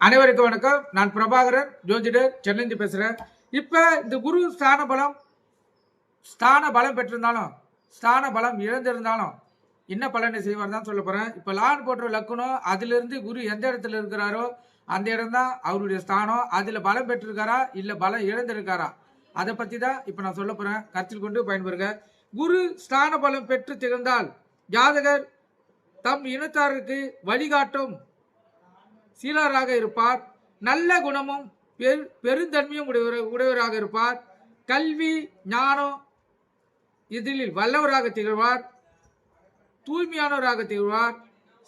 அனைவருக்கும் வணக்கம். நான் பிரபாகரன், ஜோதிடர், சென்னை பேசுறேன். இப்ப இந்த குரு ஸ்தான பலம் பெற்றிருந்தாலும் ஸ்தான பலம் இழந்திருந்தாலும் என்ன பலனை செய்வார் தான் சொல்ல போறேன். இப்ப லான் போன்ற லக்குனம், அதுல இருந்து குரு எந்த இடத்துல இருக்கிறாரோ அந்த இடம் தான் அவருடைய ஸ்தானம். அதுல பலம் பெற்றிருக்காரா இல்ல பலம் இழந்திருக்காரா, அதை பத்தி தான் இப்ப நான் சொல்ல போறேன். கருத்தில் கொண்டு பயன்பெறுங்க. குரு ஸ்தான பலம் பெற்று திகழ்ந்தால் ஜாதகர் தம் இனத்தாருக்கு வழிகாட்டும் சீலராக இருப்பார். நல்ல குணமும் பெருந்தன்மையும் உடையவராக இருப்பார். கல்வி ஞானம் இதில் வல்லவராக திகழ்வார். தூய்மையானவராக திகழ்வார்.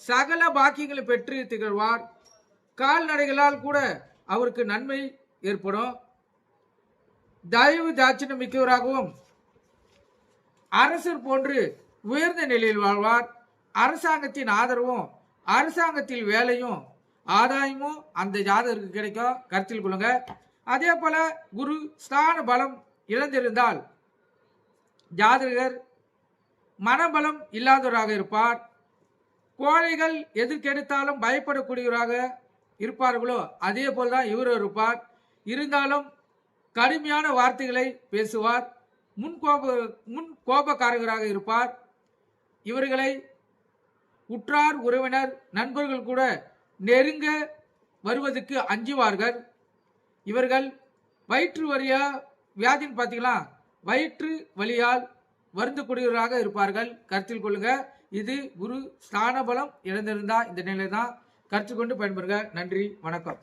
சகல பாக்கியங்களை பெற்று திகழ்வார். கால்நடைகளால் கூட அவருக்கு நன்மை ஏற்படும். தயவு தாட்சியம் மிக்கவராகவும் அரசர் போன்று உயர்ந்த நிலையில் வாழ்வார். அரசாங்கத்தின் ஆதரவும் அரசாங்கத்தில் வேலையும் ஆதாயமும் அந்த ஜாதகருக்கு கிடைக்கும். கருத்தில் கொள்ளுங்க. அதே போல குரு ஸ்தான பலம் இழந்திருந்தால் ஜாதகர் மனபலம் இல்லாதவராக இருப்பார். கோழைகள் எதிர்க்கெடுத்தாலும் பயப்படக்கூடியவராக இருப்பார்களோ அதே போல்தான் இவரும் இருப்பார். இருந்தாலும் கடுமையான வார்த்தைகளை பேசுவார். முன் கோபக்காரராக இருப்பார். இவர்களை உற்றார் உறவினர் நண்பர்கள் கூட நெருங்க வருவதற்கு அஞ்சுவார்கள். இவர்கள் வயிற்று வலியா வியாதின்னு பார்த்தீங்களா, வயிற்று வலியால் வருந்தக்கூடியவராக இருப்பார்கள். கருத்தில் கொள்ளுங்க. இது குரு ஸ்தான பலம் இழந்திருந்தா இந்த நிலை தான். கருத்தில் கொண்டு பயன்பெறுங்க. நன்றி, வணக்கம்.